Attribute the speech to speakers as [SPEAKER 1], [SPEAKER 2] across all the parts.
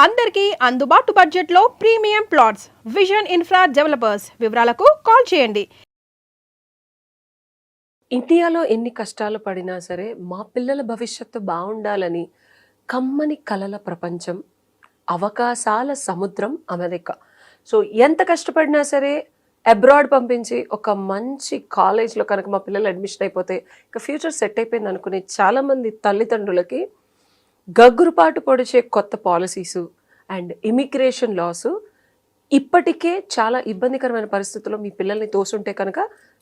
[SPEAKER 1] అందరికీ అందుబాటు బడ్జెట్లో premium plots vision infra developers. వివరాలకు కాల్ చేయండి.
[SPEAKER 2] ఇండియాలో ఎన్ని కష్టాలు పడినా సరే మా పిల్లల భవిష్యత్తు బాగుండాలని కమ్మని కలల ప్రపంచం, అవకాశాల సముద్రం అమెరికా. సో ఎంత కష్టపడినా సరే అబ్రాడ్ పంపించి ఒక మంచి కాలేజ్లో కనుక మా పిల్లలు అడ్మిషన్ అయిపోతే ఇక ఫ్యూచర్ సెట్ అయిపోయింది అనుకునే చాలామంది తల్లిదండ్రులకి గగ్గురుపాటు పొడిచే కొత్త పాలసీసు అండ్ ఇమిగ్రేషన్ లాసు ఇప్పటికే చాలా ఇబ్బందికరమైన పరిస్థితుల్లో మీ పిల్లల్ని తోసుంటే కనుక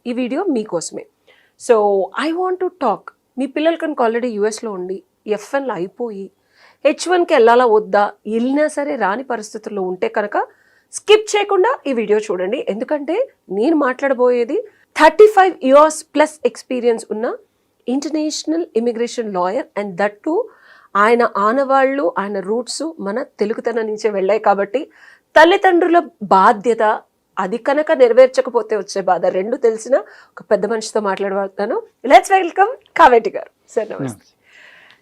[SPEAKER 2] ఈ వీడియో మీకోసమే. So I want to talk. మీ పిల్లలు కనుక ఆల్రెడీ యూఎస్లో ఉండి ఎఫ్ఎన్లో అయిపోయి H1కి వెళ్ళాలా వద్దా, వెళ్ళినా సరే రాని పరిస్థితుల్లో ఉంటే కనుక స్కిప్ చేయకుండా ఈ వీడియో చూడండి. ఎందుకంటే నేను మాట్లాడబోయేది 35 years ప్లస్ ఎక్స్పీరియన్స్ ఉన్న international immigration lawyer, and that to ఆయన ఆనవాళ్ళు, ఆయన రూట్స్ మన తెలుగుతనం నుంచే వెళ్ళాయి కాబట్టి తల్లిదండ్రుల బాధ్యత అది కనుక నెరవేర్చకపోతే వచ్చే బాధ రెండు తెలిసిన ఒక పెద్ద మనిషితో మాట్లాడబోతాను. లెట్స్ వెల్కమ్ కావేటి గారు. సార్ నమస్తే.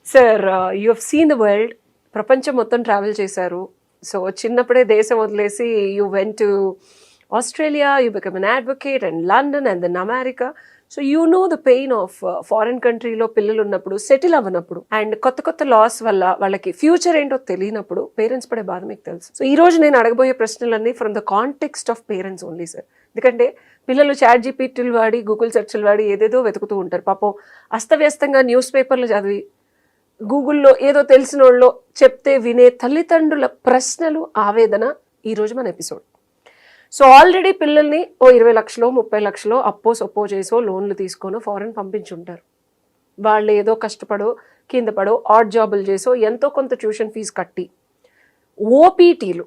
[SPEAKER 2] Sir, you have seen the world. ప్రపంచం మొత్తం ట్రావెల్ చేశారు. సో చిన్నప్పుడే దేశం వదిలేసి you went to Australia, you become an advocate, and London, and then America. So you know the pain of foreign కంట్రీలో పిల్లలు ఉన్నప్పుడు, సెటిల్ అవ్వనప్పుడు, అండ్ కొత్త కొత్త లాస్ వల్ల వాళ్ళకి ఫ్యూచర్ ఏంటో తెలియనప్పుడు పేరెంట్స్ పడే బాధ మీకు తెలుసు. సో ఈ రోజు నేను అడగబోయే ప్రశ్నలన్నీ from the context of parents only sir. ఎందుకంటే పిల్లలు చాట్ జీపీటీలు వాడి, గూగుల్ సెర్చ్లు వాడి ఏదేదో వెతుకుతూ ఉంటారు. పాపం అస్తవ్యస్తంగా న్యూస్ పేపర్లు చదివి గూగుల్లో ఏదో తెలిసిన వాళ్ళు చెప్తే వినే తల్లిదండ్రుల ప్రశ్నలు, ఆవేదన ఈరోజు మన ఎపిసోడ్. సో ఆల్రెడీ పిల్లల్ని 20 లక్షలు 30 లక్షలు అప్పో సొప్పో చేసో లోన్లు తీసుకొని ఫారెన్ పంపించుంటారు. వాళ్ళు ఏదో కష్టపడో కింద పడో ఆడ్ జాబులు చేసో ఎంతో కొంత ట్యూషన్ ఫీజు కట్టి ఓపీటీలు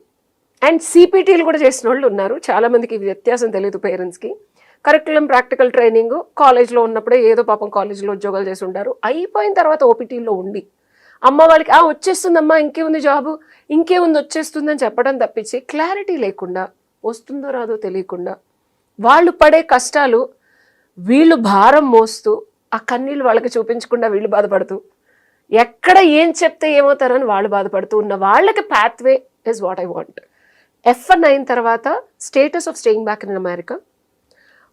[SPEAKER 2] అండ్ సిపిటీలు కూడా చేసిన వాళ్ళు ఉన్నారు. చాలామందికి ఈ వ్యత్యాసం తెలియదు పేరెంట్స్కి. కరికులం ప్రాక్టికల్ ట్రైనింగ్ కాలేజ్లో ఉన్నప్పుడే ఏదో పాపం కాలేజ్లో ఉద్యోగాలు చేసి ఉంటారు. అయిపోయిన తర్వాత ఓపీటీలో ఉండి అమ్మ వాళ్ళకి వచ్చేస్తుందమ్మా, ఇంకేముంది జాబు, ఇంకేముంది వచ్చేస్తుందని చెప్పడం తప్పించి క్లారిటీ లేకుండా, వస్తుందో రాదో తెలియకుండా వాళ్ళు పడే కష్టాలు వీళ్ళు భారం మోస్తూ ఆ కన్నీళ్ళు వాళ్ళకి చూపించకుండా వీళ్ళు బాధపడుతూ, ఎక్కడ ఏం చెప్తే ఏమవుతారని వాళ్ళు బాధపడుతూ ఉన్న వాళ్ళకి pathway is what I want. F1 అయిన తర్వాత status of staying back in America.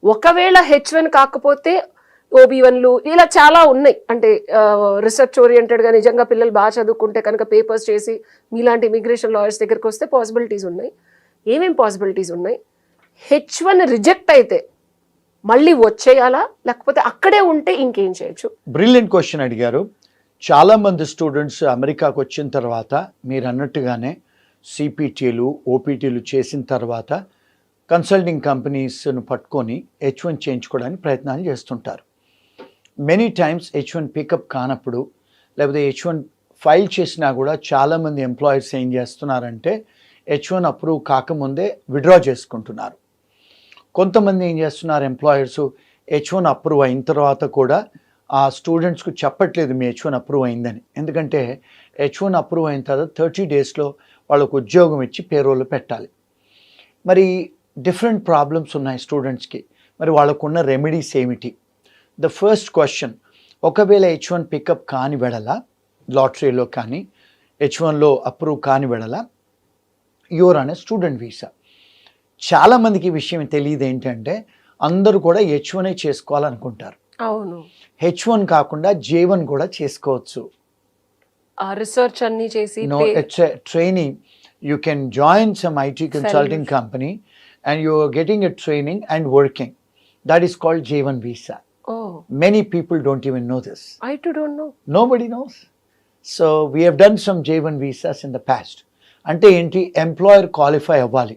[SPEAKER 2] ఒకవేళ H1 కాకపోతే OB1లు ఇలా చాలా ఉన్నాయి. అంటే రీసెర్చ్ ఓరియంటెడ్గా నిజంగా పిల్లలు బాగా చదువుకుంటే కనుక పేపర్స్ చేసి మీలాంటి ఇమిగ్రేషన్ లాయర్స్ దగ్గరికి వస్తే పాసిబిలిటీస్ ఉన్నాయి. ఏమేం పాసిబిలిటీస్ ఉన్నాయి? H1 రిజెక్ట్ అయితే మళ్ళీ వచ్చేయాలా, లేకపోతే అక్కడే ఉంటే ఇంకేం చేయొచ్చు?
[SPEAKER 3] బ్రిలియంట్ క్వశ్చన్ అడిగారు. చాలామంది స్టూడెంట్స్ అమెరికాకు వచ్చిన తర్వాత మీరు అన్నట్టుగానే సిపిటీలు ఓపీటీలు చేసిన తర్వాత కన్సల్టింగ్ కంపెనీస్ను పట్టుకొని H1 చేయించుకోవడానికి ప్రయత్నాలు చేస్తుంటారు. మెనీ టైమ్స్ H1 పికప్ కానప్పుడు, లేకపోతే H1 ఫైల్ చేసినా కూడా చాలామంది ఎంప్లాయర్స్ ఏం చేస్తున్నారంటే H1 అప్రూవ్ కాకముందే విడ్రా చేసుకుంటున్నారు. కొంతమంది ఏం చేస్తున్నారు, ఎంప్లాయర్స్ H1 అప్రూవ్ అయిన తర్వాత కూడా ఆ స్టూడెంట్స్కు చెప్పట్లేదు మీ H1 అప్రూవ్ అయిందని. ఎందుకంటే H1 అప్రూవ్ అయిన తర్వాత 30 డేస్లో వాళ్ళకు ఉద్యోగం ఇచ్చి పేరోలు పెట్టాలి. మరి డిఫరెంట్ ప్రాబ్లమ్స్ ఉన్నాయి స్టూడెంట్స్కి. మరి వాళ్ళకున్న రెమెడీస్ ఏమిటి? ద ఫస్ట్ క్వశ్చన్, ఒకవేళ H1 పికప్ కాని వెడల, లాటరీలో కానీ H1లో అప్రూవ్ కాని వెడల యూఆర్ అనే స్టూడెంట్ వీసా. చాలామందికి ఈ విషయం తెలియదు. ఏంటంటే అందరూ కూడా H1 చేసుకోవాలనుకుంటారు.
[SPEAKER 2] అవును,
[SPEAKER 3] H1 కాకుండా J1 కూడా చేసుకోవచ్చు.
[SPEAKER 2] రీసెర్చ్ అన్ని చేసి
[SPEAKER 3] no, it's a training. You can join some IT consulting company and you are getting a training and working. That is called J1 visa.
[SPEAKER 2] Oh,
[SPEAKER 3] many people don't even know this.
[SPEAKER 2] I too don't know.
[SPEAKER 3] Nobody knows. So we have done some J1 visas in the past. అంటే ఏంటి, employer qualify అవ్వాలి.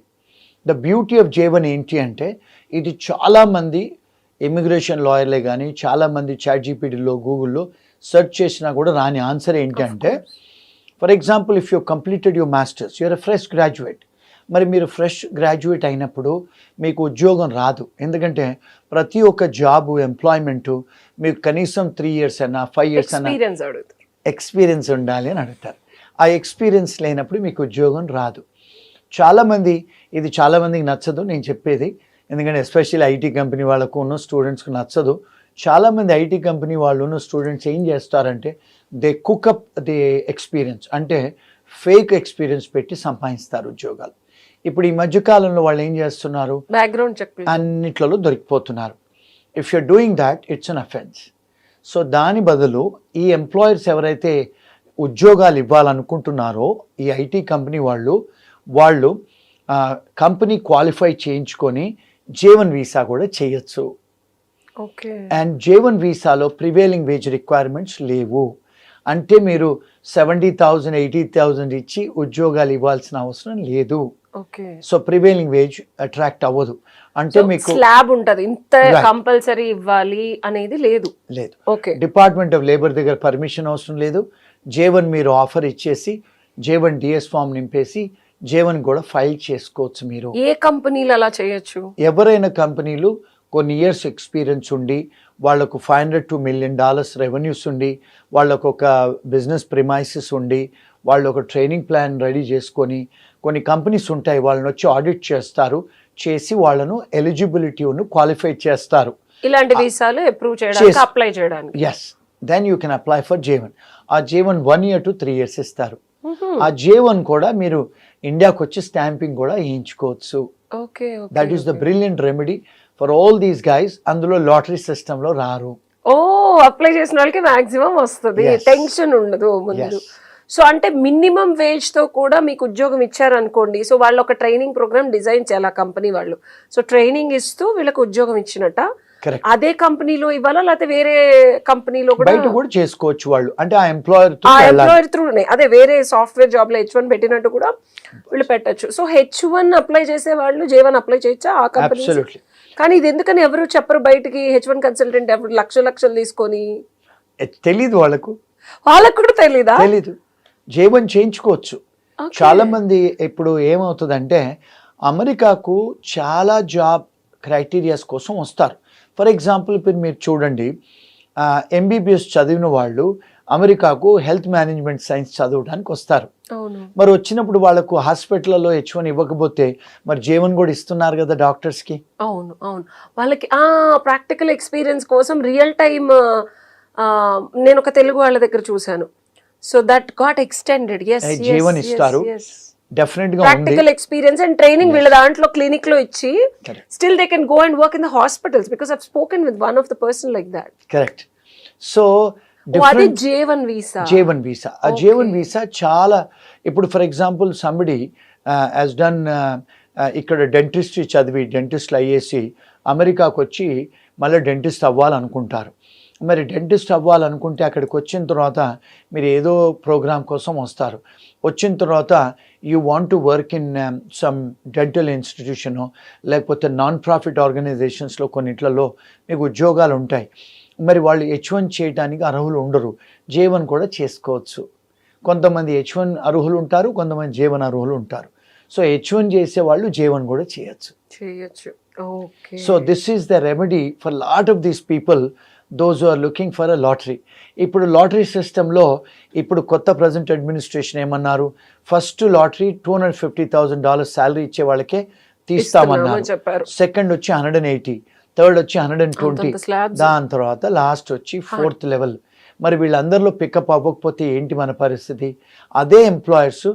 [SPEAKER 3] The beauty of J1 ఏంటి అంటే, ఇది చాలామంది immigration లాయర్లే కానీ చాలామంది chat జీపీటీలో గూగుల్లో సెర్చ్ చేసినా కూడా రాని ఆన్సర్ ఏంటి అంటే, for example if you completed your master's, you're a fresh graduate. మరి మీరు ఫ్రెష్ గ్రాడ్యుయేట్ అయినప్పుడు మీకు ఉద్యోగం రాదు. ఎందుకంటే ప్రతి ఒక్క జాబు, ఎంప్లాయ్మెంటు మీకు కనీసం 3 years అయినా 5 years అయినా ఎక్స్పీరియన్స్ ఉండాలి అని అడుగుతారు. ఆ ఎక్స్పీరియన్స్ లేనప్పుడు మీకు ఉద్యోగం రాదు. ఇది చాలామందికి నచ్చదు నేను చెప్పేది. ఎందుకంటే ఎస్పెషల్లీ ఐటీ కంపెనీ వాళ్ళకు ఉన్న స్టూడెంట్స్కి నచ్చదు. చాలామంది ఐటీ కంపెనీ వాళ్ళు ఉన్న స్టూడెంట్స్ ఏం చేస్తారంటే దే కుకప్ ది ఎక్స్పీరియన్స్. అంటే ఫేక్ ఎక్స్పీరియన్స్ పెట్టి సంపాదిస్తారు ఉద్యోగాలు. ఇప్పుడు ఈ మధ్యకాలంలో వాళ్ళు ఏం చేస్తున్నారు,
[SPEAKER 2] బ్యాక్గ్రౌండ్ చెక్
[SPEAKER 3] అన్నిట్లలో దొరికిపోతున్నారు. If you're doing that it's an offence. So దాని బదులు ఈ ఎంప్లాయర్స్ ఎవరైతే ఉద్యోగాలు ఇవ్వాలనుకుంటున్నారో ఈ ఐటీ కంపెనీ వాళ్ళు కంపెనీ క్వాలిఫై చేయించుకొని J1 వీసా కూడా చేయొచ్చు.
[SPEAKER 2] ఓకే.
[SPEAKER 3] అండ్ J1 వీసాలో ప్రివేలింగ్ వేజ్ రిక్వైర్మెంట్స్ లేవు. అంటే మీరు 70,000 80,000 ఇచ్చి ఉద్యోగాలు ఇవ్వాల్సిన అవసరం లేదు.
[SPEAKER 2] Okay.
[SPEAKER 3] So prevailing wage attract అవ్వదు. అంటే మీకు
[SPEAKER 2] స్లాబ్ ఉంటది, ఇంత కంపల్సరీ ఇవ్వాలి అనేది లేదు. ఓకే.
[SPEAKER 3] డిపార్ట్మెంట్ ఆఫ్ లేబర్ దగ్గర పర్మిషన్ అవసరం లేదు. J1 మీరు ఆఫర్ ఇచ్చేసి J1 DS ఫామ్ నింపేసి J1 కూడా ఫైల్ చేసుకోవచ్చు. మీరు
[SPEAKER 2] ఏ కంపెనీలు అలా చేయొచ్చు?
[SPEAKER 3] ఎవరైనా కంపెనీలు కొన్ని ఇయర్స్ ఎక్స్పీరియన్స్ ఉండి వాళ్ళకు $500 to $1 million రెవెన్యూస్ ఉండి వాళ్ళకు ఒక బిజినెస్ ప్రిమైసెస్ ఉండి వాళ్ళు ఒక ట్రైనింగ్ ప్లాన్ రెడీ చేసుకొని, కొన్ని కంపెనీస్ ఉంటాయి వాళ్ళని వచ్చి ఆడిట్ చేసి వాళ్ళను ఎలిజిబిలిటీను క్వాలిఫై చేస్తారు.
[SPEAKER 2] ఇలాంటి వీసాలు అప్రూవ్ చేయడానికి, అప్లై చేయడానికి.
[SPEAKER 3] Yes, then you can apply for J1. ఆ J1 1 year to 3 years ఇస్తారు. ఆ J1 కూడా మీరు ఇండియాకి వచ్చి స్టాంపింగ్ కూడా వేయించుకోవచ్చు.
[SPEAKER 2] Okay.
[SPEAKER 3] That is the brilliant remedy for all these guys. అందులో లాటరీ సిస్టంలో రారు.
[SPEAKER 2] అప్లై చేసిన వాళ్ళకి మాక్సిమం వస్తుంది, టెన్షన్ ఉండదు ముందు. సో అంటే మినిమం వేజ్ తో కూడా మీకు ఉద్యోగం ఇచ్చారనుకోండి, సో వాళ్ళు ఒక ట్రైనింగ్ ప్రోగ్రామ్ డిజైన్ చేయాలి కంపెనీ వాళ్ళు. సో ట్రైనింగ్ ఇస్తూ వీళ్ళకి ఉద్యోగం ఇచ్చినట్ట. అదే కంపెనీలో ఇవ్వాలా లేకపోతే వేరే కంపెనీలో కూడా
[SPEAKER 3] చేసుకోవచ్చు వాళ్ళు? అంటే ఆ ఎంప్లాయర్
[SPEAKER 2] త్రూ అదే వేరే సాఫ్ట్వేర్ జాబ్ లో H1 పెట్టినట్టు కూడా వీళ్ళు పెట్టచ్చు. సో H1 అప్లై చేసే వాళ్ళు J1 అప్లై చేయొచ్చా ఆ కంపెనీ? కానీ ఇది ఎందుకని ఎవరు చెప్పరు బయటికి? H1 కన్సల్టెంట్ ఎవరు లక్షలు తీసుకొని
[SPEAKER 3] తెలీదు వాళ్ళకు
[SPEAKER 2] కూడా తెలీదు.
[SPEAKER 3] J1 చేయించుకోవచ్చు. చాలా మంది ఇప్పుడు ఏమవుతుందంటే అమెరికాకు చాలా జాబ్ క్రైటీరియాస్ కోసం వస్తారు. ఫర్ ఎగ్జాంపుల్ ఇప్పుడు మీరు చూడండి, MBBS చదివిన వాళ్ళు అమెరికాకు హెల్త్ మేనేజ్మెంట్ సైన్స్ చదవడానికి వస్తారు. మరి వచ్చినప్పుడు వాళ్ళకు హాస్పిటల్లో H1 ఇవ్వకపోతే మరి J1 కూడా ఇస్తున్నారు కదా డాక్టర్స్ కి.
[SPEAKER 2] అవును వాళ్ళకి ప్రాక్టికల్ ఎక్స్పీరియన్స్ కోసం రియల్ టైమ్. నేను ఒక తెలుగు వాళ్ళ దగ్గర చూసాను. So that got extended.
[SPEAKER 3] J1 ఇస్తారు డెఫినెట్ గా.
[SPEAKER 2] ప్రాక్టికల్ ఎక్స్పీరియన్స్ అండ్ ట్రైనింగ్ వీళ్ళ దాంట్లో క్లినిక్ లో ఇచ్చి still they can go and work in the hospitals because I have spoken with one of the person like that.
[SPEAKER 3] Correct. So
[SPEAKER 2] అది J1 visa.
[SPEAKER 3] ఆ J1 visa చాలా. ఇప్పుడు for example somebody has done ఇక్కడ dentistry చదివి డెంటిస్ట్లు అయ్యేసి అమెరికాకు వచ్చి మళ్ళీ dentist అవ్వాలనుకుంటారు. మరి డెంటిస్ట్ అవ్వాలనుకుంటే అక్కడికి వచ్చిన తర్వాత మీరు ఏదో ప్రోగ్రామ్ కోసం వస్తారు. వచ్చిన తర్వాత you want to work in some dental institution లేకపోతే నాన్ ప్రాఫిట్ ఆర్గనైజేషన్స్లో కొన్నిట్లలో మీకు ఉద్యోగాలు ఉంటాయి. మరి వాళ్ళు H1 చేయడానికి అర్హులు ఉండరు. J1 కూడా చేసుకోవచ్చు. కొంతమంది H1 అర్హులు ఉంటారు, కొంతమంది J1 అర్హులు ఉంటారు. సో H1 చేసే వాళ్ళు J1 కూడా చేయొచ్చు. So this is the remedy for lot of these people those who are looking for a lottery. ఇప్పుడు లాటరీ సిస్టంలో ఇప్పుడు కొత్త ప్రజెంట్ అడ్మినిస్ట్రేషన్ ఏమన్నారు, ఫస్ట్ లాటరీ $250,000 శాలరీ ఇచ్చే వాళ్ళకే తీస్తామన్నారు. సెకండ్ వచ్చి 180, థర్డ్ వచ్చి 120, దాని తర్వాత లాస్ట్ వచ్చి 4th లెవెల్. మరి వీళ్ళందరిలో పికప్ అవ్వకపోతే ఏంటి మన పరిస్థితి? అదే ఎంప్లాయర్స్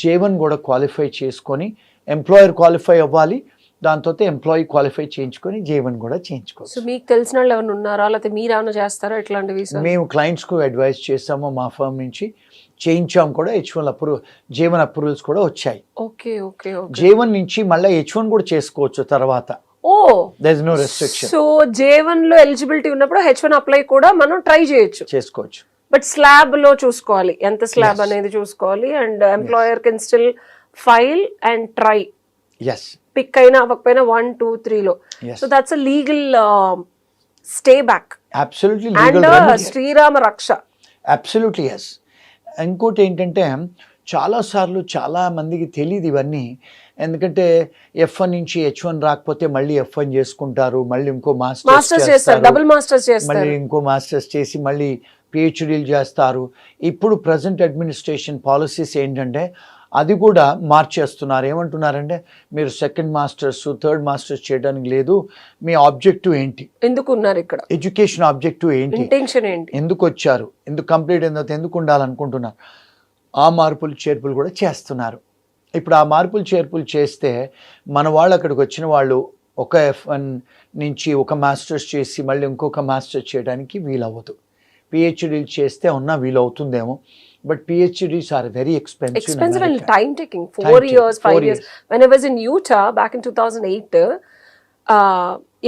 [SPEAKER 3] J1 కూడా క్వాలిఫై చేసుకొని, ఎంప్లాయర్ క్వాలిఫై అవ్వాలి, దాంతో ఎంప్లాయీ క్వాలిఫై చేయించుకొని J1 కూడా చేయించుకోవచ్చు.
[SPEAKER 2] సో మీకు తెలిసిన వాళ్ళు ఎవరైనా ఉన్నారా లేకపోతే మీరు ఏమైనా చేస్తారా ఇట్లాంటివి?
[SPEAKER 3] మేము క్లయింట్స్కు అడ్వైస్ చేస్తాము, మా ఫర్మ్ నుంచి చేయించాం కూడా. J1 అప్రూవల్స్ కూడా వచ్చాయి. J1 నుంచి మళ్ళీ H1 కూడా చేసుకోవచ్చు తర్వాత. there is no restriction.
[SPEAKER 2] So J1 లో ఎలిజిబిలిటీ ఉన్నప్పుడు H1 అప్లై కూడా మనం ట్రై
[SPEAKER 3] చేసుకోవచ్చు.
[SPEAKER 2] బట్ స్లాబ్ లో చూసుకోవాలి, ఎంత స్లాబ్ అనేది చూసుకోవాలి. And employer can still file and try. Pick అయినా అవ్వకపోయినా 1, 2, 3 లో. So that's a legal stay back.
[SPEAKER 3] Absolutely
[SPEAKER 2] legal remedy. శ్రీరామ రక్ష.
[SPEAKER 3] Absolutely yes. ఇంకోటి ఏంటంటే చాలాసార్లు చాలా మందికి తెలియదు ఇవన్నీ. ఎందుకంటే F1 నుంచి H1 రాకపోతే మళ్ళీ F1 చేసుకుంటారు, మళ్ళీ ఇంకో మాస్టర్స్
[SPEAKER 2] చేస్తారు, డబుల్ మాస్టర్స్ చేస్తారు,
[SPEAKER 3] మళ్ళీ ఇంకో మాస్టర్స్ చేసి మళ్ళీ PhDలు చేస్తారు. ఇప్పుడు ప్రజెంట్ అడ్మినిస్ట్రేషన్ పాలసీస్ ఏంటంటే అది కూడా మార్చేస్తున్నారు. ఏమంటున్నారంటే మీరు సెకండ్ మాస్టర్స్, థర్డ్ మాస్టర్స్ చేయడానికి లేదు, మీ ఆబ్జెక్టివ్ ఏంటి,
[SPEAKER 2] ఎందుకున్నారు ఇక్కడ,
[SPEAKER 3] ఎడ్యుకేషన్ ఆబ్జెక్టివ్ ఏంటి,
[SPEAKER 2] ఇంటెన్షన్ ఏంటి,
[SPEAKER 3] ఎందుకు వచ్చారు, ఎందుకు కంప్లీట్ ఎందుకు ఉండాలనుకుంటున్నారు. ఆ మార్పులు చేర్పులు కూడా చేస్తున్నారు. ఇప్పుడు ఆ మార్పులు చేర్పులు చేస్తే మన వాళ్ళు అక్కడికి వచ్చిన వాళ్ళు ఒక F1 నుంచి ఒక మాస్టర్స్ చేసి మళ్ళీ ఇంకొక మాస్టర్స్ చేయడానికి వీలవ్వదు. పిహెచ్డీలు చేస్తే ఉన్నా వీలవుతుందేమో, but PhDs are very
[SPEAKER 2] Expensive and
[SPEAKER 3] expensive.
[SPEAKER 2] time taking.
[SPEAKER 3] Time
[SPEAKER 2] 4
[SPEAKER 3] taking,
[SPEAKER 2] years, 5
[SPEAKER 3] 4
[SPEAKER 2] years. When I was in Utah back in 2008,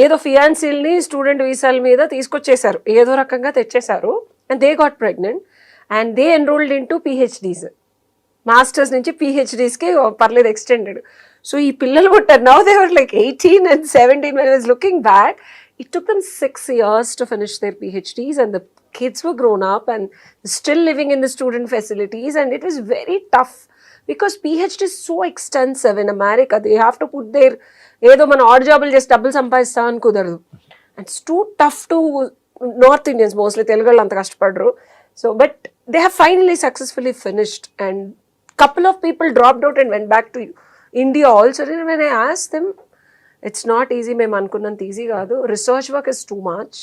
[SPEAKER 2] ఏదో ఫియాన్సీల్ని స్టూడెంట్ వీసాల మీద తీసుకొచ్చేసారు, ఏదో రకంగా తెచ్చేశారు, and they got pregnant and they enrolled in to PhDs. Masters నుంచి పిహెచ్డీస్కి పర్లేదు extended. So ఈ పిల్లలు పుట్టారు. Now they were like 18 and 17 when I was looking back. It took them 6 years to finish their PhDs and the kids were grown up and still living in the student facilities, and it was very tough because PhD is so extensive in America. They have to put their ఏదో మన add జాబులు చేసి డబ్బులు సంపాదిస్తామని కుదరదు. And it's too tough to North Indians, mostly Telugu వాళ్ళు అంత కష్టపడరు. So but they have finally successfully finished and couple of people dropped out and went back to India also. And when I asked them, it's not easy, మేము అనుకున్నంత easy కాదు, research work is too much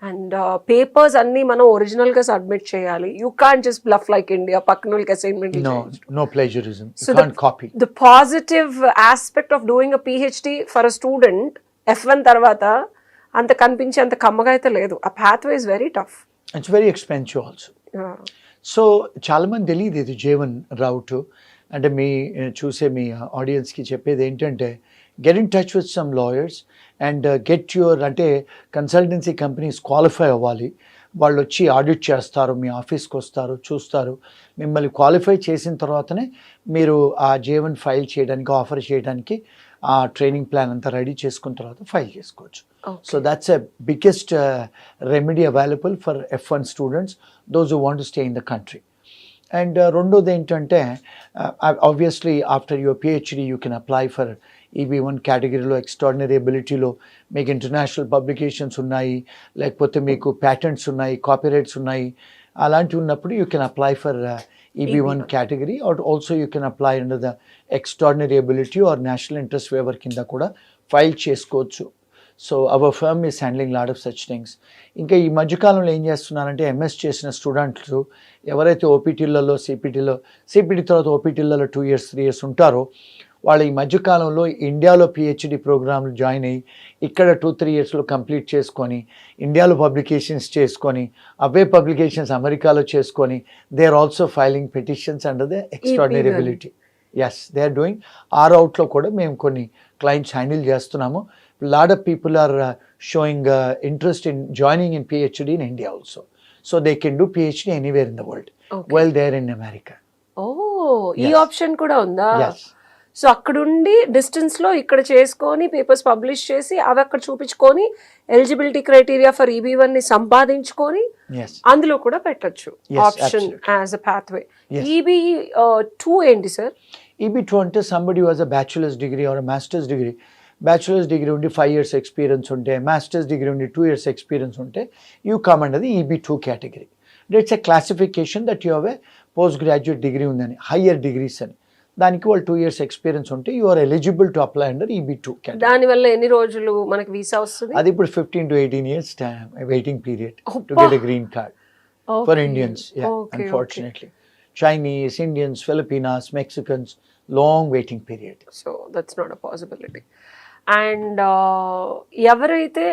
[SPEAKER 2] and papers అన్ని మనం original గా submit చేయాలి. You can't just bluff like India, పక్కన వాళ్ళకి assignment.
[SPEAKER 3] No plagiarism.
[SPEAKER 2] So
[SPEAKER 3] You can't copy.
[SPEAKER 2] The positive aspect of doing a PhD for a student, F1 తర్వాత అంత కనిపించే అంత కమ్మగా అయితే లేదు. ఆ pathway is very tough.
[SPEAKER 3] It's very expensive also. So చాలామంది తెలియదు ఇది J1 రౌట్. అంటే చూసే మీ ఆడియన్స్కి చెప్పేది ఏంటంటే, get in touch with some lawyers and get your, అంటే కన్సల్టెన్సీ కంపెనీస్ క్వాలిఫై అవ్వాలి. వాళ్ళు వచ్చి ఆడిట్ చేస్తారు, మీ ఆఫీస్కి వస్తారు, చూస్తారు. మిమ్మల్ని క్వాలిఫై చేసిన తర్వాతనే మీరు ఆ J1 ఫైల్ చేయడానికి, ఆఫర్ చేయడానికి ఆ ట్రైనింగ్ ప్లాన్ అంతా రెడీ చేసుకున్న తర్వాత ఫైల్ చేసుకోవచ్చు. So that's a biggest remedy available for F1 students, those who want to stay in the country. And రెండోది ఏంటంటే, obviously after your PhD you can apply for EB1 కేటగిరీలో, extraordinary ఎబిలిటీలో మీకు international publications ఉన్నాయి, లేకపోతే మీకు ప్యాటెంట్స్ ఉన్నాయి, copyrights ఉన్నాయి. అలాంటివి ఉన్నప్పుడు you can apply for EB1 category, or also you can apply under the extraordinary ability or national interest waiver కింద కూడా ఫైల్ చేసుకోవచ్చు. So our firm is handling lot of such things. ఇంకా ఈ మధ్యకాలంలో ఏం చేస్తున్నారంటే, ఎంఎస్ చేసిన స్టూడెంట్స్ ఎవరైతే ఓపీటీలలో, సిపిటి తర్వాత ఓపీటీలలో 2 years 3 years ఉంటారో, వాళ్ళు ఈ మధ్యకాలంలో ఇండియాలో పిహెచ్డి ప్రోగ్రాంలు జాయిన్ అయ్యి ఇక్కడ 2-3 yearsలో కంప్లీట్ చేసుకొని, ఇండియాలో పబ్లికేషన్స్ చేసుకొని, అవే పబ్లికేషన్స్ అమెరికాలో చేసుకొని, they are also filing petitions under the extraordinary ability. Yes, they are doing. ఆ రౌట్లో కూడా మేము కొన్ని క్లయింట్స్ హ్యాండిల్ చేస్తున్నాము. Lot of people are showing interest in joining in PhD in India also. So they can do PhD anywhere in the world while they're in America.
[SPEAKER 2] ఈ option కూడా ఉందా?
[SPEAKER 3] Yes.
[SPEAKER 2] So అక్కడుండి distance లో ఇక్కడ చేసుకొని papers publish చేసి అవి అక్కడ చూపించుకొని ఎలిజిబిలిటీ క్రైటీరియా ఫర్ EB1 ని సంపాదించుకొని
[SPEAKER 3] Yes.
[SPEAKER 2] అందులో కూడా పెట్టచ్చు option as a pathway. EB2 ఏంటి సార్?
[SPEAKER 3] EB2 అంటే somebody who has a bachelor's degree or a master's degree. Bachelors degree ఉండి 5 years ఎక్స్పీరియన్స్ ఉంటే, మాస్టర్స్ డిగ్రీ ఉండి 2 years ఎక్స్పీరియన్స్ ఉంటే, you come under the EB2 category. It's a classification that you have a post graduate degree ఉందని, higher degrees అని. దానికి వాళ్ళు 2 years experience ఉంటే you are eligible to apply under EB2 category.
[SPEAKER 2] దానివల్ల ఎన్ని రోజులు మనకి వీసా వస్తుంది?
[SPEAKER 3] అది ఇప్పుడు 15 to 18 years waiting period to get a green card for Indians. Unfortunately Chinese, Indians, Filipinos, Mexicans, long waiting period.
[SPEAKER 2] So that's not a possibility. And ఎవరైతే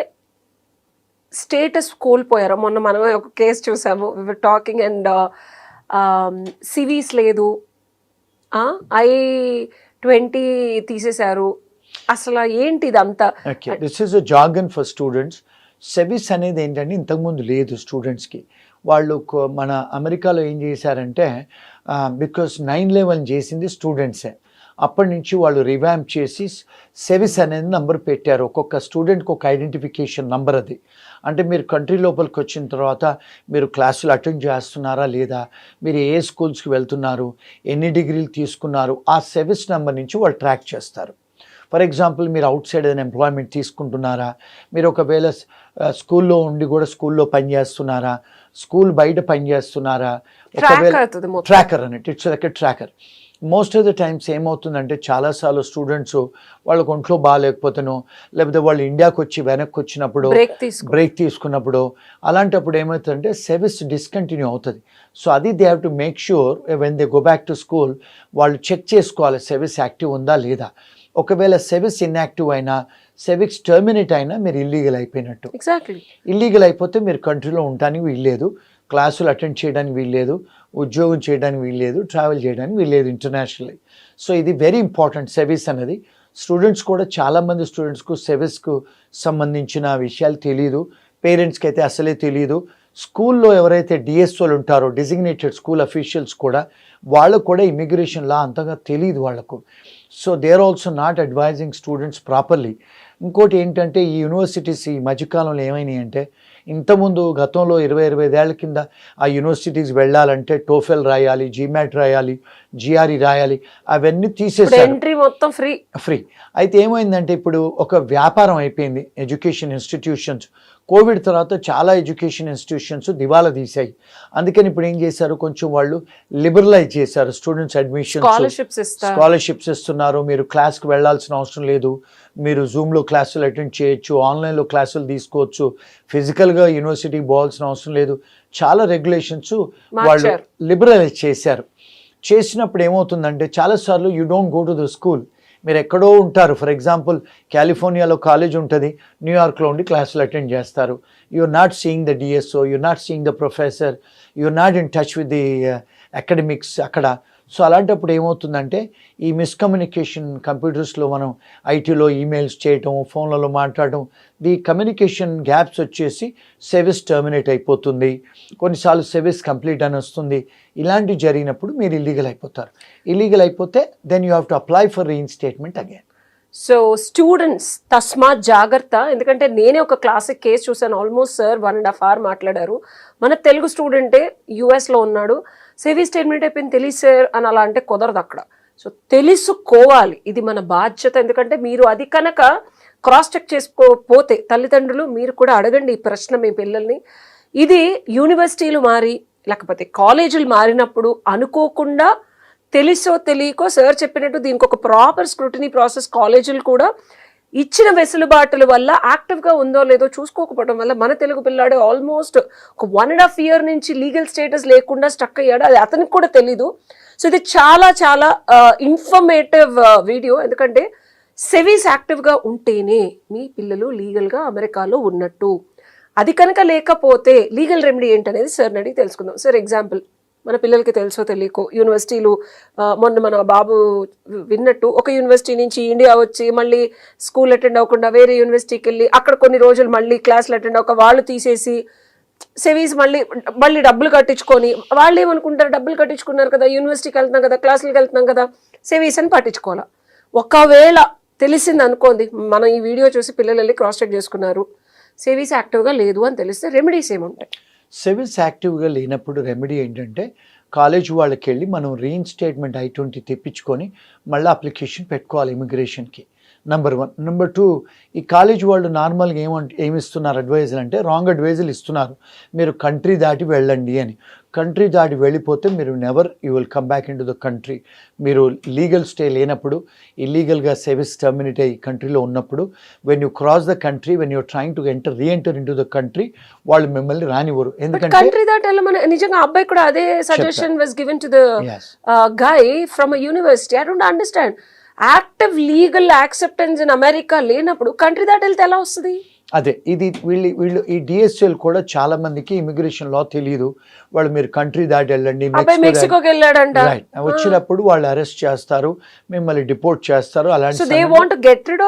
[SPEAKER 2] status కోల్పోయారో, మొన్న మనం ఒక కేసు చూసాము, వివర్ టాకింగ్, అండ్ సివీస్ లేదు, I-20 తీసేశారు, అసలు ఏంటి ఇదంతా?
[SPEAKER 3] Okay, this is a jargon for students. SEVIS అనేది ఏంటంటే ఇంతకుముందు లేదు స్టూడెంట్స్కి. వాళ్ళు మన అమెరికాలో ఏం చేశారంటే, బికాస్ 9/11 చేసింది స్టూడెంట్సే, అప్పటి నుంచి వాళ్ళు రివాంప్ చేసి సెవిస్ అనేది నంబర్ పెట్టారు. ఒక్కొక్క స్టూడెంట్కి ఒక ఐడెంటిఫికేషన్ నంబర్ అది. అంటే మీరు కంట్రీ లోపలికి వచ్చిన తర్వాత మీరు క్లాసులు అటెండ్ చేస్తున్నారా లేదా, మీరు ఏ స్కూల్స్కి వెళ్తున్నారు, ఎన్ని డిగ్రీలు తీసుకున్నారు, ఆ సెవిస్ నెంబర్ నుంచి వాళ్ళు ట్రాక్ చేస్తారు. ఫర్ ఎగ్జాంపుల్, మీరు అవుట్ సైడ్ ఏదైనా ఎంప్లాయ్మెంట్ తీసుకుంటున్నారా, మీరు ఒకవేళ స్కూల్లో ఉండి కూడా స్కూల్లో పనిచేస్తున్నారా, స్కూల్ బయట పనిచేస్తున్నారా, ఒకవేళ ట్రాకర్ అన్నట్టు, it's like a tracker. Most of the times ఏమవుతుందంటే చాలాసార్లు స్టూడెంట్స్ వాళ్ళకు ఒంట్లో బాగాలేకపోతేనో లేకపోతే వాళ్ళు ఇండియాకి వచ్చి వెనక్కి వచ్చినప్పుడు బ్రేక్ తీసుకున్నప్పుడు అలాంటప్పుడు ఏమవుతుందంటే సర్వీస్ డిస్కంటిన్యూ అవుతుంది. సో అది they have to make sure when they go back to school వాళ్ళు చెక్ చేసుకోవాలి సర్వీస్ యాక్టివ్ ఉందా లేదా. ఒకవేళ సర్వీస్ ఇన్యాక్టివ్ అయినా సర్వీస్ టర్మినేట్ అయినా మీరు ఇల్లీగల్ అయిపోయినట్టు.
[SPEAKER 2] ఎగ్జాక్ట్లీ.
[SPEAKER 3] ఇల్లీగల్ అయిపోతే మీరు కంట్రీలో ఉండడానికి వీల్లేదు, క్లాసులు అటెండ్ చేయడానికి వీల్లేదు, ఉద్యోగం చేయడానికి వీల్లేదు, ట్రావెల్ చేయడానికి వీల్లేదు ఇంటర్నేషనల్లీ. సో ఇది వెరీ ఇంపార్టెంట్ సర్వీస్ అనేది. స్టూడెంట్స్ కూడా చాలామంది స్టూడెంట్స్కు సర్వీస్కు సంబంధించిన విషయాలు తెలియదు, పేరెంట్స్కి అయితే అసలే తెలియదు. స్కూల్లో ఎవరైతే డిఎస్ఓలు ఉంటారో డిజిగ్నేటెడ్ స్కూల్ అఫీషియల్స్ కూడా వాళ్ళకు కూడా ఇమిగ్రేషన్ లా అంతగా తెలియదు వాళ్ళకు. So they are also not advising students properly. ఇంకోటి ఏంటంటే ఈ యూనివర్సిటీస్ ఈ మధ్యకాలంలో ఏమైనాయి అంటే ఇంతకుముందు గతంలో 20-25 ఏళ్ల కింద ఆ యూనివర్సిటీస్ వెళ్ళాలంటే టోఫెల్ రాయాలి, జీమాట్ రాయాలి, జిఆర్ఈ రాయాలి, అవన్నీ తీసేసారు,
[SPEAKER 2] ఎంట్రీ మొత్తం
[SPEAKER 3] ఫ్రీ. అయితే ఏమైందంటే ఇప్పుడు ఒక వ్యాపారం అయిపోయింది ఎడ్యుకేషన్ ఇన్స్టిట్యూషన్స్. కోవిడ్ తర్వాత చాలా ఎడ్యుకేషన్ ఇన్స్టిట్యూషన్స్ దివాలా తీసాయి. అందుకని ఇప్పుడు ఏం చేశారు, కొంచెం వాళ్ళు లిబరలైజ్ చేశారు స్టూడెంట్స్ అడ్మిషన్, స్కాలర్షిప్స్ ఇస్తున్నారు. మీరు క్లాస్కి వెళ్ళాల్సిన అవసరం లేదు, మీరు జూమ్లో క్లాసులు అటెండ్ చేయొచ్చు, ఆన్లైన్లో క్లాసులు తీసుకోవచ్చు, ఫిజికల్గా యూనివర్సిటీకి పోవాల్సిన అవసరం లేదు. చాలా రెగ్యులేషన్స్ వాళ్ళు లిబరలైజ్ చేశారు. చేసినప్పుడు ఏమవుతుందంటే చాలాసార్లు you don't go to the school, మీరు ఎక్కడో ఉంటారు. ఫర్ ఎగ్జాంపుల్ కాలిఫోర్నియాలో కాలేజ్ ఉంటుంది, న్యూయార్క్లో ఉండి క్లాసులు అటెండ్ చేస్తారు. you're not seeing the DSO, you're not seeing the professor, you're not in touch with the academics అక్కడ. సో అలాంటప్పుడు ఏమవుతుందంటే ఈ మిస్కమ్యూనికేషన్ కంప్యూటర్స్లో మనం ఐటీలో ఈమెయిల్స్ చేయటం, ఫోన్లలో మాట్లాడటం, ది కమ్యూనికేషన్ గ్యాప్స్ వచ్చేసి సర్వీస్ టర్మినేట్ అయిపోతుంది, కొన్నిసార్లు సర్వీస్ కంప్లీట్ అని వస్తుంది. ఇలాంటివి జరిగినప్పుడు మీరు ఇల్లీగల్ అయిపోతారు. ఇల్లీగల్ అయిపోతే then you have to apply for reinstatement again.
[SPEAKER 2] So students తస్మాత్ జాగ్రత్త. ఎందుకంటే నేనే ఒక క్లాసిక్ కేసు చూసాను. ఆల్మోస్ట్ సార్ 1.5 hours మాట్లాడారు. మన తెలుగు స్టూడెంటే యుఎస్లో ఉన్నాడు, సేవీ స్టేట్మెంట్ అయిపోయింది తెలియదు సార్ అని అలా అంటే కుదరదు అక్కడ. సో తెలుసుకోవాలి, ఇది మన బాధ్యత. ఎందుకంటే మీరు అది కనుక క్రాస్ చెక్ చేసుకోపోతే తల్లిదండ్రులు మీరు కూడా అడగండి ఈ ప్రశ్న మీ పిల్లల్ని. ఇది యూనివర్సిటీలు మారి లేకపోతే కాలేజీలు మారినప్పుడు అనుకోకుండా తెలుసో తెలియకో సార్ చెప్పినట్టు దీనికి ఒక ప్రాపర్ స్క్రూటినీ ప్రాసెస్ కాలేజీలు కూడా ఇచ్చిన వెసులుబాటుల వల్ల యాక్టివ్గా ఉందో లేదో చూసుకోకపోవడం వల్ల మన తెలుగు పిల్లాడు ఆల్మోస్ట్ ఒక 1.5 years నుంచి లీగల్ స్టేటస్ లేకుండా స్టక్ అయ్యాడు. అది అతనికి కూడా తెలీదు. సో ఇది చాలా చాలా ఇన్ఫర్మేటివ్ వీడియో. ఎందుకంటే సెవీస్ యాక్టివ్గా ఉంటేనే మీ పిల్లలు లీగల్గా అమెరికాలో ఉన్నట్టు. అది కనుక లేకపోతే లీగల్ రెమెడీ ఏంటనేది సార్ని అడిగి తెలుసుకుందాం. సార్ ఎగ్జాంపుల్, మన పిల్లలకి తెలుసో తెలియకో యూనివర్సిటీలు మొన్న మన బాబు విన్నట్టు ఒక యూనివర్సిటీ నుంచి ఇండియా వచ్చి మళ్ళీ స్కూల్ అటెండ్ అవ్వకుండా వేరే యూనివర్సిటీకి వెళ్ళి అక్కడ కొన్ని రోజులు మళ్ళీ క్లాసులు అటెండ్ అవ్వక వాళ్ళు తీసేసి సెవీస్ మళ్ళీ డబ్బులు కట్టించుకొని వాళ్ళు ఏమనుకుంటారు, డబ్బులు కట్టించుకున్నారు కదా, యూనివర్సిటీకి వెళ్తున్నాం కదా, క్లాసులకు వెళ్తున్నాం కదా, సెవీస్ అని పట్టించుకోవాలి. ఒకవేళ తెలిసింది అనుకోండి, మనం ఈ వీడియో చూసి పిల్లలు వెళ్ళి క్రాస్ చెక్ చేసుకున్నారు, సెవీస్ యాక్టివ్గా లేదు అని తెలిస్తే రెమెడీస్ ఏముంటాయి?
[SPEAKER 3] సర్వీస్ యాక్టివ్గా లేనప్పుడు రెమెడీ ఏంటంటే కాలేజ్ వాళ్ళకి వెళ్ళి మనం రీఇన్స్టేట్మెంట్ I-20 తెప్పించుకొని మళ్ళీ అప్లికేషన్ పెట్టుకోవాలి ఇమిగ్రేషన్కి. నెంబర్ 1. నెంబర్ 2, ఈ కాలేజ్ వాళ్ళు నార్మల్గా ఏమిస్తున్నారు అడ్వైజులు అంటే రాంగ్ అడ్వైజులు ఇస్తున్నారు, మీరు కంట్రీ దాటి వెళ్ళండి అని. కంట్రీ దాటి వెళ్ళిపోతే మీరు you will come back in to the country. మీరు లీగల్ స్టే లేనప్పుడు, ఇల్లీగల్గా సర్వీస్ టర్మినేట్ అయ్యి కంట్రీలో ఉన్నప్పుడు, when you cross the country, when you're trying to re-enter in to the country, వాళ్ళు మిమ్మల్ని రానివ్వరు. ఎందుకంటే
[SPEAKER 2] కంట్రీ దాటి వెళ్ళమని నిజంగా అబ్బాయి కూడా అదే suggestion was given to the guy from a university. I don't understand. Active legal acceptance in America లేనప్పుడు కంట్రీ దాటి వెళ్తే ఎలా వస్తుంది?
[SPEAKER 3] అదే ఇది వీళ్ళు ఈ డిఎస్ఎల్ కూడా చాలా మందికి ఇమిగ్రేషన్ లా తెలియదు. వాళ్ళు మీరు కంట్రీ దాటి వెళ్ళండి,
[SPEAKER 2] మెక్సికోకి వెళ్ళాడంట,
[SPEAKER 3] వచ్చినప్పుడు వాళ్ళు అరెస్ట్ చేస్తారు, మిమ్మల్ని డిపోర్ట్ చేస్తారు. అలాంటి
[SPEAKER 2] గెట్ రిడ్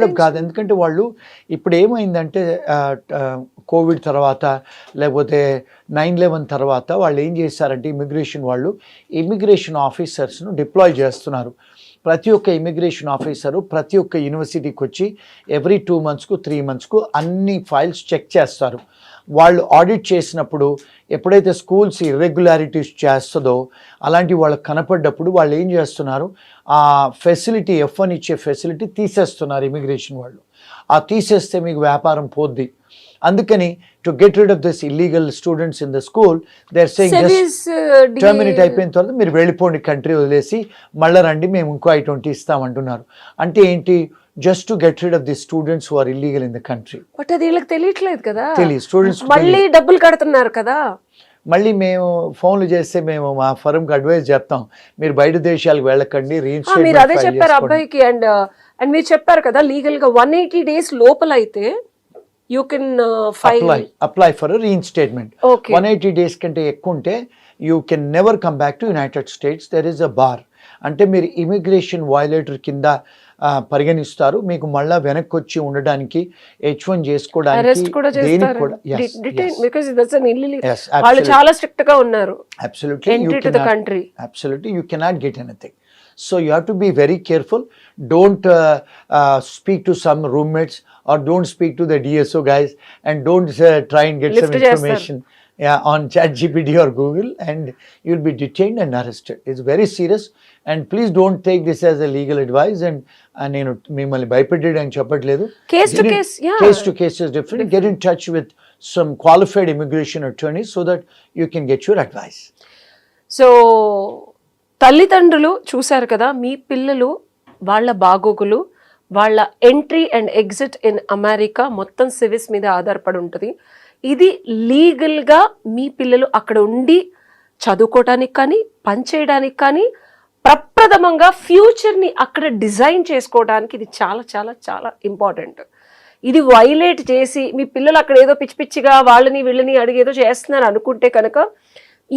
[SPEAKER 2] ఆఫ్
[SPEAKER 3] కాదు, ఎందుకంటే వాళ్ళు ఇప్పుడు ఏమైందంటే కోవిడ్ తర్వాత లేకపోతే 9/11 తర్వాత వాళ్ళు ఏం చేశారంటే ఇమిగ్రేషన్ ఆఫీసర్స్ను డిప్లాయ్ చేస్తున్నారు. ప్రతి ఒక్క ఇమిగ్రేషన్ ఆఫీసరు ప్రతి ఒక్క యూనివర్సిటీకి వచ్చి ఎవ్రీ 2 monthsకు 3 monthsకు అన్ని ఫైల్స్ చెక్ చేస్తారు. వాళ్ళు ఆడిట్ చేసినప్పుడు ఎప్పుడైతే స్కూల్స్ ఇర్రెగ్యులారిటీస్ చేస్తుందో అలాంటి వాళ్ళకి కనపడ్డప్పుడు వాళ్ళు ఏం చేస్తున్నారు, ఆ ఫెసిలిటీ F1 ఇచ్చే ఫెసిలిటీ తీసేస్తున్నారు ఇమిగ్రేషన్ వాళ్ళు. ఆ తీసేస్తే మీకు వ్యాపారం పోద్ది. అందుకని to get rid of this illegal students in the school they are saying just terminate అయిపోయిన తర్వాత మీరు వెళ్ళిపోండి కంట్రీ వదిలేసి మళ్ళీ రండి మేము ఇంకో I-20 ఇస్తామంటున్నారు. అంటే ఏంటి, just to get rid of the students who are illegal in the country.
[SPEAKER 2] But అది వీళ్ళకి తెలియట్లేదు కదా,
[SPEAKER 3] తెలియదు స్టూడెంట్స్.
[SPEAKER 2] మళ్ళీ డబ్బులు కడుతున్నారు కదా.
[SPEAKER 3] మళ్ళీ మేము ఫోన్లు చేస్తే మేము మా ఫర్మ్కి అడ్వైజ్ చేస్తాం, మీరు బయట దేశాలకు వెళ్ళకండి,
[SPEAKER 2] మీరు అదే చెప్పారు అబ్బాయికి. అండ్ మీరు చెప్పారు కదా లీగల్ గా 180 days లోపల అయితే you can
[SPEAKER 3] apply for reinstatement.
[SPEAKER 2] Okay.
[SPEAKER 3] 180 days కంటే ఎక్కువ ఉంటే you can never come back to United States. There is a bar. అంటే మీరు ఇమిగ్రేషన్ వయలేటర్ కింద పరిగణిస్తారు. మీకు మళ్ళా వెనక్కి వచ్చి ఉండడానికి H1 చేసుకోవడానికి దేనికి కూడా
[SPEAKER 2] వాళ్ళు చాలా స్ట్రిక్ట్ గా ఉన్నారు.
[SPEAKER 3] Absolutely,
[SPEAKER 2] Entry to the country.
[SPEAKER 3] Absolutely, you cannot get anything. So you have to be very careful. Don't speak to some roommates or don't speak to the DSO guys, and don't try and get some information on ChatGPT or Google, and you'll be detained and arrested. It's very serious, and please don't take this as a legal advice. And నేను మిమ్మల్ని భయపెట్టేయడానికి చెప్పట్లేదు.
[SPEAKER 2] Case to case, yeah.
[SPEAKER 3] Case to case is different. Get in touch with some qualified immigration attorneys so that you can get your advice.
[SPEAKER 2] So తల్లిదండ్రులు చూశారు కదా, మీ పిల్లలు వాళ్ళ బాగోగులు, వాళ్ళ entry and exit in America మొత్తం సివిస్ మీద ఆధారపడి ఉంటుంది. ఇది లీగల్గా మీ పిల్లలు అక్కడ ఉండి చదువుకోవడానికి కానీ పనిచేయడానికి కానీ ప్రప్రథమంగా ఫ్యూచర్ని అక్కడ డిజైన్ చేసుకోవడానికి ఇది చాలా చాలా చాలా ఇంపార్టెంట్. ఇది వైలేట్ చేసి మీ పిల్లలు అక్కడ ఏదో పిచ్చి పిచ్చిగా వాళ్ళని వీళ్ళని అడిగి ఏదో చేస్తున్నారు అనుకుంటే కనుక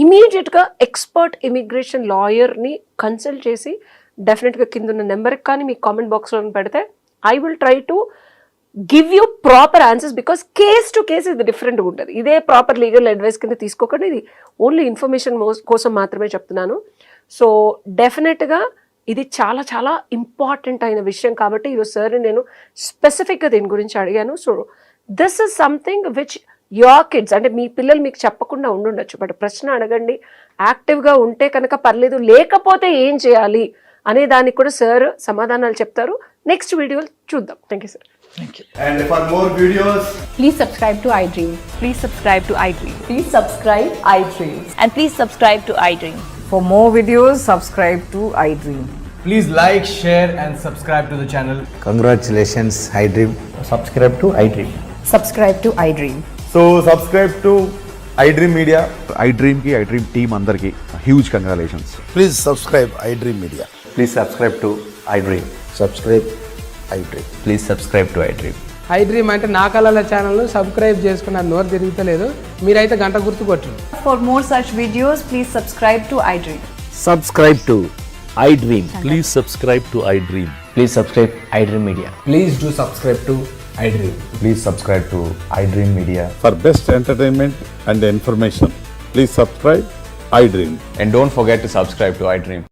[SPEAKER 2] ఇమీడియట్గా ఎక్స్పర్ట్ ఇమిగ్రేషన్ లాయర్ని కన్సల్ట్ చేసి డెఫినెట్గా కింద ఉన్న నెంబర్కి కానీ మీ కామెంట్ బాక్స్లో పెడితే I will try to give you proper answers, because case to case ఇది డిఫరెంట్గా ఉంటుంది. ఇదే ప్రాపర్ లీగల్ అడ్వైస్ కింద తీసుకోకండి, ఇది ఓన్లీ ఇన్ఫర్మేషన్ కోసం మాత్రమే చెప్తున్నాను. సో డెఫినెట్గా ఇది చాలా చాలా ఇంపార్టెంట్ అయిన విషయం కాబట్టి ఈరోజు సార్ నేను స్పెసిఫిక్గా దీని గురించి అడిగాను. So this is something which your kids, అంటే మీ పిల్లలు మీకు చెప్పకుండా ఉండుండొచ్చు, బట్ ప్రశ్న అడగండి. యాక్టివ్గా ఉంటే కనుక పర్లేదు, లేకపోతే ఏం చేయాలి అనే దానికి కూడా సార్ సమాధానాలు చెప్తారు. నెక్స్ట్ వీడియోలు చూద్దాం. Thank you sir.
[SPEAKER 3] Thank you.
[SPEAKER 4] And for more videos,
[SPEAKER 5] Please subscribe to iDream.
[SPEAKER 6] Please subscribe to iDream.
[SPEAKER 5] Please subscribe iDream.
[SPEAKER 6] And please subscribe to iDream.
[SPEAKER 5] For more videos, subscribe to iDream.
[SPEAKER 4] please like, share and subscribe to the channel.
[SPEAKER 7] Congratulations, iDream.
[SPEAKER 3] Subscribe to iDream.
[SPEAKER 5] Subscribe to iDream.
[SPEAKER 4] So subscribe to iDream Media.
[SPEAKER 8] iDream ki iDream team అందరికి huge congratulations.
[SPEAKER 7] Please subscribe iDream Media.
[SPEAKER 9] Please subscribe to iDream.
[SPEAKER 7] Subscribe iDream.
[SPEAKER 9] Please subscribe to iDream.
[SPEAKER 10] iDream అంటే నా కళల channel subscribe చేసుకున్న నోరు తిరుగుతలేదు, మీరైతే గంట గుర్తు కొట్టండి.
[SPEAKER 5] For more such videos, please subscribe to iDream.
[SPEAKER 7] Subscribe to iDream.
[SPEAKER 11] Please subscribe to iDream.
[SPEAKER 9] Please subscribe iDream Media.
[SPEAKER 4] Please do subscribe to iDream.
[SPEAKER 9] Please subscribe to iDream Media.
[SPEAKER 8] For best entertainment and information, please subscribe iDream.
[SPEAKER 9] And don't forget to subscribe to iDream.